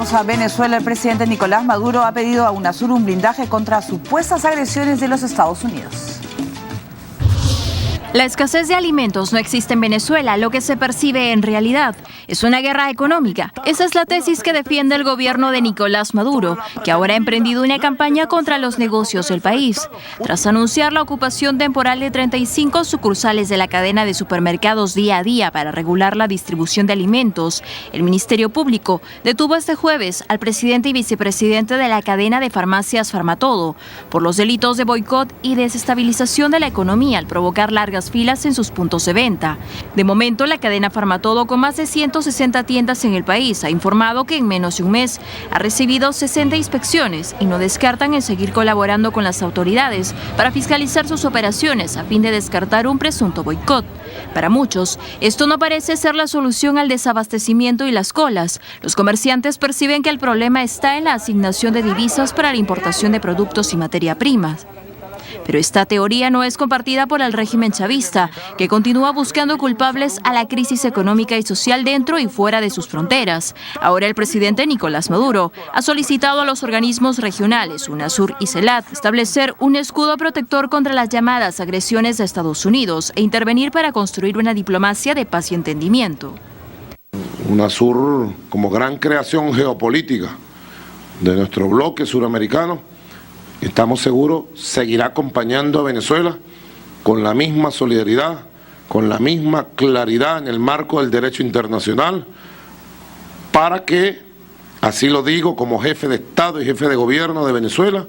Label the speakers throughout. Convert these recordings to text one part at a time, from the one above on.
Speaker 1: Vamos a Venezuela. El presidente Nicolás Maduro ha pedido a UNASUR un blindaje contra supuestas agresiones de los Estados Unidos.
Speaker 2: La escasez de alimentos no existe en Venezuela, lo que se percibe en realidad es una guerra económica. Esa es la tesis que defiende el gobierno de Nicolás Maduro, que ahora ha emprendido una campaña contra los negocios del país. Tras anunciar la ocupación temporal de 35 sucursales de la cadena de supermercados Día a Día para regular la distribución de alimentos, el Ministerio Público detuvo este jueves al presidente y vicepresidente de la cadena de farmacias Farmatodo por los delitos de boicot y desestabilización de la economía al provocar largas filas en sus puntos de venta. De momento, la cadena Farmatodo, con más de 160 tiendas en el país, ha informado que en menos de un mes ha recibido 60 inspecciones y no descartan en seguir colaborando con las autoridades para fiscalizar sus operaciones a fin de descartar un presunto boicot. Para muchos, esto no parece ser la solución al desabastecimiento y las colas. Los comerciantes perciben que el problema está en la asignación de divisas para la importación de productos y materia primas. Pero esta teoría no es compartida por el régimen chavista, que continúa buscando culpables a la crisis económica y social dentro y fuera de sus fronteras. Ahora el presidente Nicolás Maduro ha solicitado a los organismos regionales, UNASUR y CELAT, establecer un escudo protector contra las llamadas agresiones de Estados Unidos e intervenir para construir una diplomacia de paz y entendimiento.
Speaker 3: UNASUR, como gran creación geopolítica de nuestro bloque suramericano, estamos seguros, seguirá acompañando a Venezuela con la misma solidaridad, con la misma claridad en el marco del derecho internacional, para que, así lo digo como jefe de Estado y jefe de gobierno de Venezuela,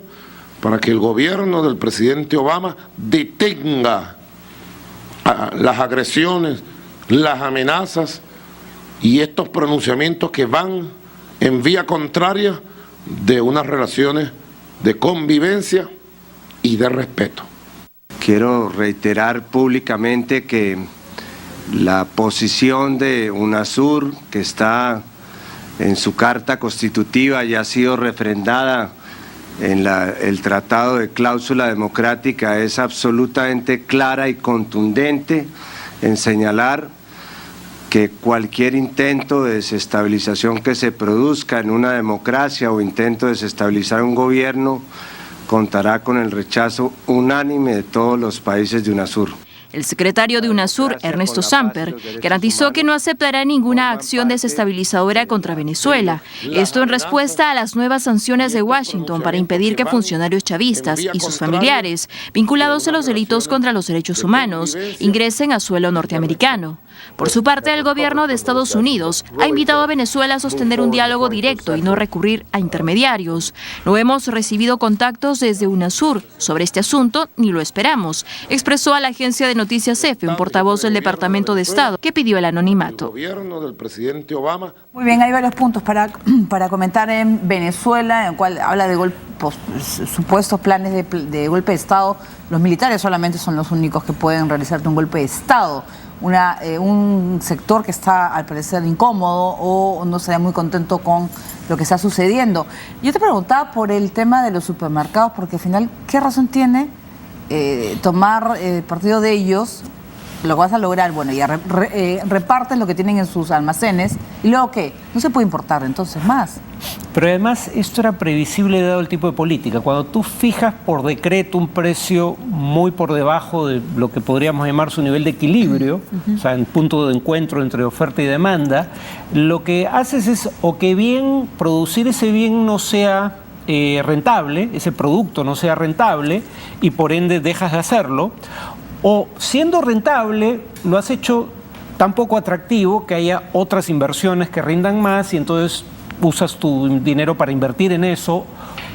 Speaker 3: para que el gobierno del presidente Obama detenga las agresiones, las amenazas y estos pronunciamientos que van en vía contraria de unas relaciones de convivencia y de respeto.
Speaker 4: Quiero reiterar públicamente que la posición de UNASUR, que está en su carta constitutiva y ha sido refrendada en el Tratado de Cláusula Democrática, es absolutamente clara y contundente en señalar que cualquier intento de desestabilización que se produzca en una democracia o intento de desestabilizar un gobierno contará con el rechazo unánime de todos los países de UNASUR.
Speaker 2: El secretario de UNASUR, Ernesto Samper, garantizó que no aceptará ninguna acción desestabilizadora contra Venezuela. Esto en respuesta a las nuevas sanciones de Washington para impedir que funcionarios chavistas y sus familiares, vinculados a los delitos contra los derechos humanos, ingresen a suelo norteamericano. Por su parte, el gobierno de Estados Unidos ha invitado a Venezuela a sostener un diálogo directo y no recurrir a intermediarios. No hemos recibido contactos desde UNASUR sobre este asunto, ni lo esperamos, expresó a la agencia de noticias EFE un portavoz del Departamento de Estado que pidió el anonimato.
Speaker 3: El gobierno del presidente Obama.
Speaker 1: Muy bien, hay varios puntos para comentar en Venezuela, en el cual habla de supuestos planes de golpe de Estado. Los militares solamente son los únicos que pueden realizarte un golpe de Estado. Un sector que está al parecer incómodo o no estaría muy contento con lo que está sucediendo. Yo te preguntaba por el tema de los supermercados, porque al final, ¿qué razón tiene tomar partido de ellos? Lo que vas a lograr, bueno, ya reparten lo que tienen en sus almacenes y luego ¿qué? No se puede importar entonces más.
Speaker 5: Pero además esto era previsible dado el tipo de política. Cuando tú fijas por decreto un precio muy por debajo de lo que podríamos llamar su nivel de equilibrio, o sea, en punto de encuentro entre oferta y demanda, lo que haces es o que bien producir ese bien no sea rentable, ese producto no sea rentable y por ende dejas de hacerlo, o siendo rentable lo has hecho tan poco atractivo que haya otras inversiones que rindan más y entonces usas tu dinero para invertir en eso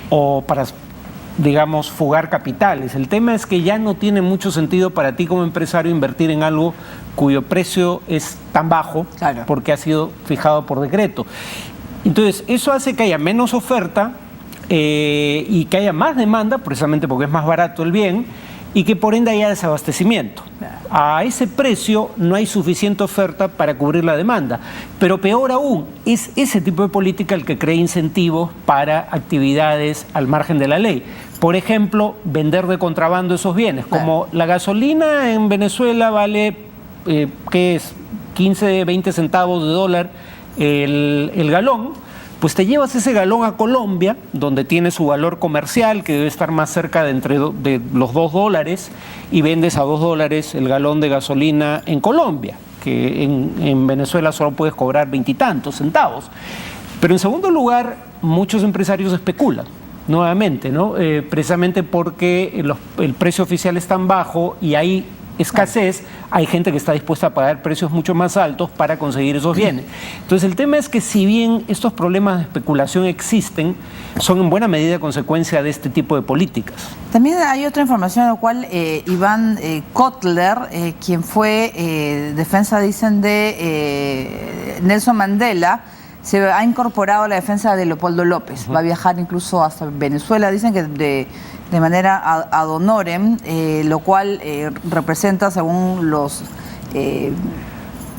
Speaker 5: o para, digamos, fugar capitales. El tema es que ya no tiene mucho sentido para ti como empresario invertir en algo cuyo precio es tan bajo, claro, porque ha sido fijado por decreto. Entonces eso hace que haya menos oferta y que haya más demanda, precisamente porque es más barato el bien, y que por ende haya desabastecimiento. A ese precio no hay suficiente oferta para cubrir la demanda. Pero peor aún, es ese tipo de política el que crea incentivos para actividades al margen de la ley. Por ejemplo, vender de contrabando esos bienes. Como la gasolina en Venezuela vale, ¿qué es? 15, 20 centavos de dólar el galón. pues te llevas ese galón a Colombia, donde tiene su valor comercial, que debe estar más cerca de de los $2, y vendes a $2 el galón de gasolina en Colombia, que en Venezuela solo puedes cobrar 20 y tantos centavos. Pero en segundo lugar, muchos empresarios especulan. Nuevamente, ¿no? Precisamente porque el precio oficial es tan bajo y hay escasez, hay gente que está dispuesta a pagar precios mucho más altos para conseguir esos bienes. Entonces el tema es que si bien estos problemas de especulación existen, son en buena medida consecuencia de este tipo de políticas.
Speaker 1: También hay otra información en la cual Iván Kotler, quien fue defensa, dicen, de Nelson Mandela, se ha incorporado a la defensa de Leopoldo López. Va a viajar incluso hasta Venezuela, dicen que de manera ad honorem, lo cual representa, según los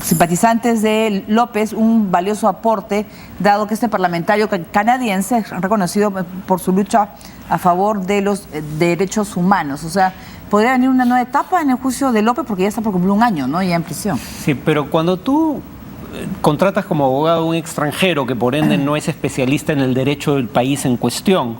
Speaker 1: simpatizantes de López, un valioso aporte, dado que este parlamentario canadiense es reconocido por su lucha a favor de los derechos humanos. O sea, podría venir una nueva etapa en el juicio de López porque ya está por cumplir un año, ¿no? Ya en prisión.
Speaker 5: Sí, pero cuando tú contratas como abogado a un extranjero que por ende no es especialista en el derecho del país en cuestión,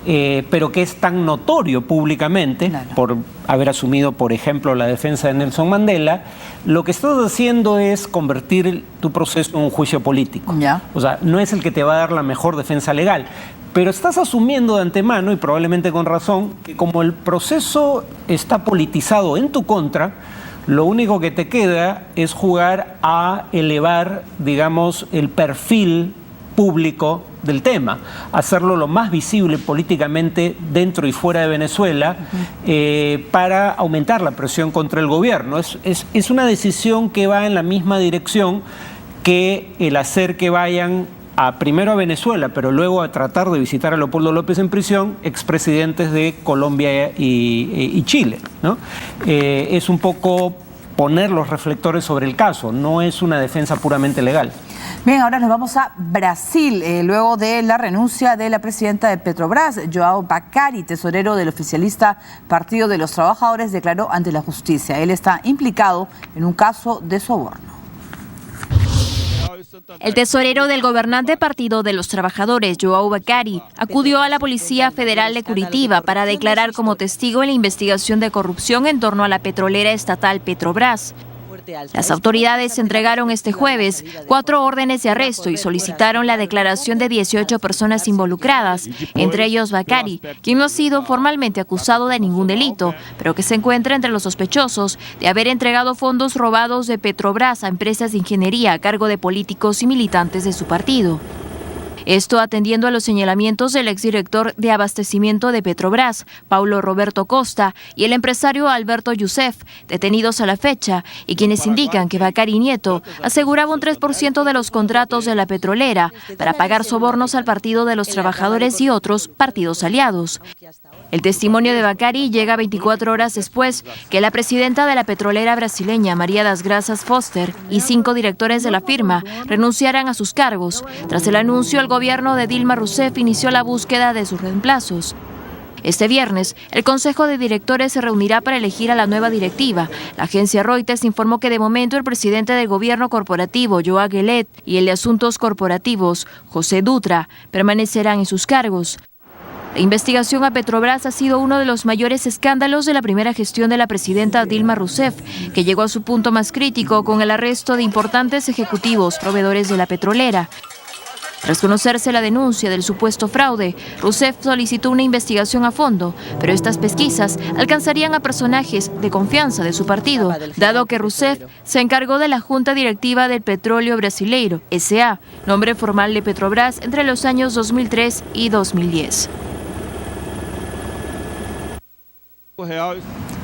Speaker 5: pero que es tan notorio públicamente, claro, por haber asumido, por ejemplo, la defensa de Nelson Mandela, lo que estás haciendo es convertir tu proceso en un juicio político.
Speaker 1: Ya.
Speaker 5: O sea, no es el que te va a dar la mejor defensa legal, pero estás asumiendo de antemano, y probablemente con razón, que como el proceso está politizado en tu contra, lo único que te queda es jugar a elevar, digamos, el perfil público del tema, hacerlo lo más visible políticamente dentro y fuera de Venezuela, para aumentar la presión contra el gobierno. Es una decisión que va en la misma dirección que el hacer que vayan primero a Venezuela, pero luego a tratar de visitar a Leopoldo López en prisión, expresidentes de Colombia y Chile, ¿no? Es un poco poner los reflectores sobre el caso, no es una defensa puramente legal.
Speaker 1: Bien, ahora nos vamos a Brasil, luego de la renuncia de la presidenta de Petrobras, João Bacari, tesorero del oficialista Partido de los Trabajadores, declaró ante la justicia. Él está implicado en un caso de soborno.
Speaker 2: El tesorero del gobernante Partido de los Trabajadores, João Bacari, acudió a la Policía Federal de Curitiba para declarar como testigo en la investigación de corrupción en torno a la petrolera estatal Petrobras. Las autoridades entregaron este jueves 4 órdenes de arresto y solicitaron la declaración de 18 personas involucradas, entre ellos Bacari, quien no ha sido formalmente acusado de ningún delito, pero que se encuentra entre los sospechosos de haber entregado fondos robados de Petrobras a empresas de ingeniería a cargo de políticos y militantes de su partido. Esto atendiendo a los señalamientos del exdirector de abastecimiento de Petrobras, Paulo Roberto Costa, y el empresario Alberto Youssef, detenidos a la fecha, y quienes indican que Bacari Nieto aseguraba un 3% de los contratos de la petrolera para pagar sobornos al Partido de los Trabajadores y otros partidos aliados. El testimonio de Bacari llega 24 horas después que la presidenta de la petrolera brasileña, María das Graças Foster, y 5 directores de la firma renunciaran a sus cargos. Tras el anuncio, el gobierno de Dilma Rousseff inició la búsqueda de sus reemplazos. Este viernes, el Consejo de Directores se reunirá para elegir a la nueva directiva. La agencia Reuters informó que de momento el presidente del gobierno corporativo, João Guelet, y el de asuntos corporativos, José Dutra, permanecerán en sus cargos. La investigación a Petrobras ha sido uno de los mayores escándalos de la primera gestión de la presidenta Dilma Rousseff, que llegó a su punto más crítico con el arresto de importantes ejecutivos proveedores de la petrolera. Tras conocerse la denuncia del supuesto fraude, Rousseff solicitó una investigación a fondo, pero estas pesquisas alcanzarían a personajes de confianza de su partido, dado que Rousseff se encargó de la Junta Directiva del Petróleo Brasileiro, SA, nombre formal de Petrobras entre los años 2003 y 2010.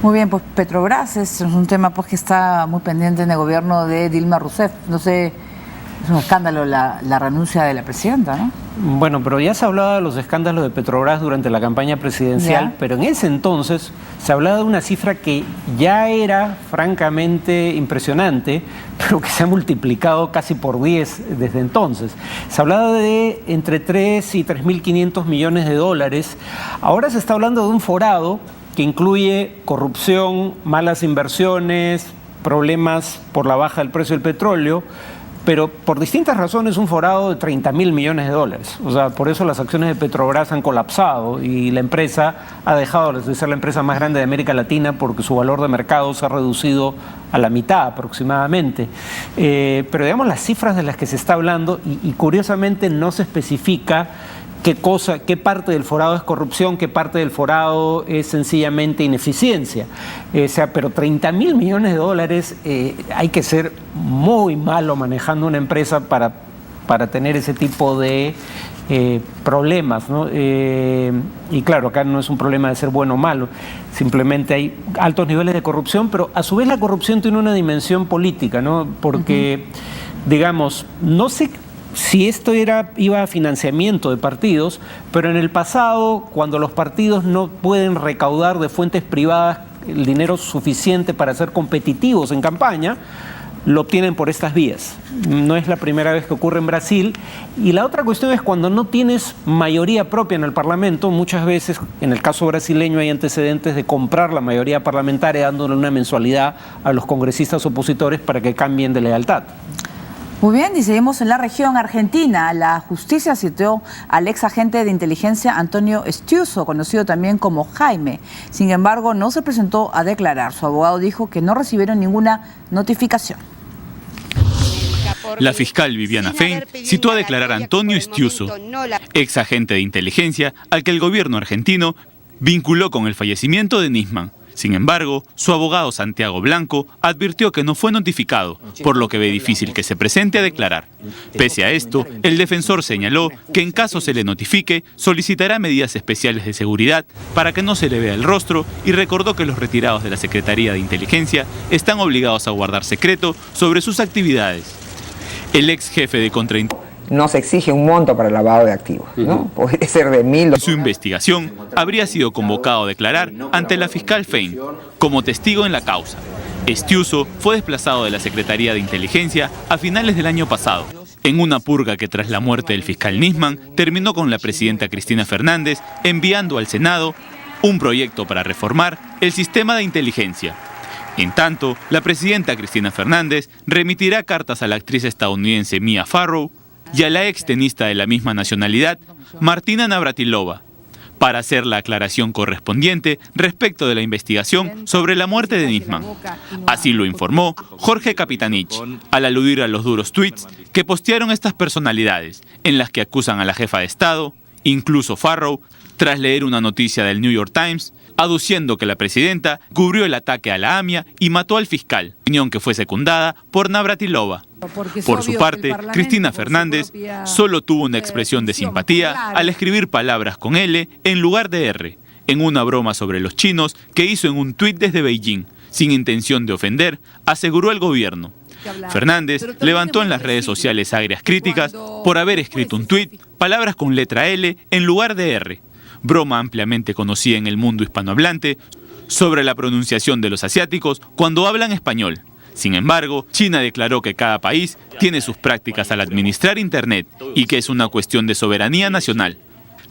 Speaker 1: Muy bien, pues Petrobras es un tema pues que está muy pendiente en el gobierno de Dilma Rousseff. No sé, es un escándalo la renuncia de la presidenta, ¿no?
Speaker 5: Bueno, pero ya se hablaba de los escándalos de Petrobras durante la campaña presidencial, pero en ese entonces se hablaba de una cifra que ya era francamente impresionante, pero que se ha multiplicado casi por 10 desde entonces. Se hablaba de entre 3 y 3.500 millones de dólares. Ahora se está hablando de un forado que incluye corrupción, malas inversiones, problemas por la baja del precio del petróleo, pero por distintas razones un forado de 30.000 millones de dólares. O sea, por eso las acciones de Petrobras han colapsado y la empresa ha dejado de ser la empresa más grande de América Latina porque su valor de mercado se ha reducido a la mitad aproximadamente. Pero digamos las cifras de las que se está hablando y curiosamente no se especifica qué parte del forado es corrupción, qué parte del forado es sencillamente ineficiencia. Pero 30.000 millones de dólares hay que ser muy malo manejando una empresa para tener ese tipo de problemas, ¿no? Y claro, acá no es un problema de ser bueno o malo, simplemente hay altos niveles de corrupción, pero a su vez la corrupción tiene una dimensión política, ¿no? Porque, digamos, no sé si esto iba a financiamiento de partidos, pero en el pasado, cuando los partidos no pueden recaudar de fuentes privadas el dinero suficiente para ser competitivos en campaña, lo obtienen por estas vías. No es la primera vez que ocurre en Brasil. Y la otra cuestión es cuando no tienes mayoría propia en el Parlamento, muchas veces, en el caso brasileño, hay antecedentes de comprar la mayoría parlamentaria dándole una mensualidad a los congresistas opositores para que cambien de lealtad.
Speaker 1: Muy bien, y seguimos en la región argentina. La justicia citó al ex agente de inteligencia Antonio Estiuso, conocido también como Jaime. Sin embargo, no se presentó a declarar. Su abogado dijo que no recibieron ninguna notificación.
Speaker 6: La fiscal Viviana Fein citó a declarar a Antonio Estiuso, ex agente de inteligencia al que el gobierno argentino vinculó con el fallecimiento de Nisman. Sin embargo, su abogado Santiago Blanco advirtió que no fue notificado, por lo que ve difícil que se presente a declarar. Pese a esto, el defensor señaló que en caso se le notifique, solicitará medidas especiales de seguridad para que no se le vea el rostro y recordó que los retirados de la Secretaría de Inteligencia están obligados a guardar secreto sobre sus actividades. El ex jefe de contrainteligencia
Speaker 7: no se exige un monto para el lavado de activos, ¿no? Puede ser de 1.000.
Speaker 6: En su investigación, habría sido convocado a declarar ante la fiscal Fein como testigo en la causa. Estiuso fue desplazado de la Secretaría de Inteligencia a finales del año pasado, en una purga que tras la muerte del fiscal Nisman terminó con la presidenta Cristina Fernández enviando al Senado un proyecto para reformar el sistema de inteligencia. En tanto, la presidenta Cristina Fernández remitirá cartas a la actriz estadounidense Mia Farrow y a la ex tenista de la misma nacionalidad, Martina Navratilova, para hacer la aclaración correspondiente respecto de la investigación sobre la muerte de Nisman. Así lo informó Jorge Capitanich, al aludir a los duros tweets que postearon estas personalidades, en las que acusan a la jefa de Estado, incluso Farrow, tras leer una noticia del New York Times, aduciendo que la presidenta cubrió el ataque a la AMIA y mató al fiscal, opinión que fue secundada por Navratilova. Por su parte, Cristina Fernández solo tuvo una expresión de simpatía al escribir palabras con L en lugar de R, en una broma sobre los chinos que hizo en un tuit desde Beijing, sin intención de ofender, aseguró el gobierno. Fernández levantó en las redes sociales agrias críticas por haber escrito un tuit, palabras con letra L en lugar de R, broma ampliamente conocida en el mundo hispanohablante sobre la pronunciación de los asiáticos cuando hablan español. Sin embargo, China declaró que cada país tiene sus prácticas al administrar Internet y que es una cuestión de soberanía nacional,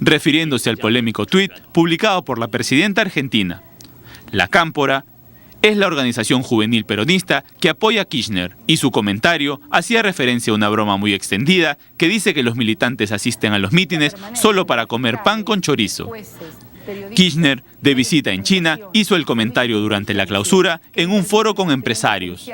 Speaker 6: refiriéndose al polémico tuit publicado por la presidenta argentina. La Cámpora es la organización juvenil peronista que apoya a Kirchner y su comentario hacía referencia a una broma muy extendida que dice que los militantes asisten a los mítines solo para comer pan con chorizo. Kirchner, de visita en China, hizo el comentario durante la clausura en un foro con empresarios.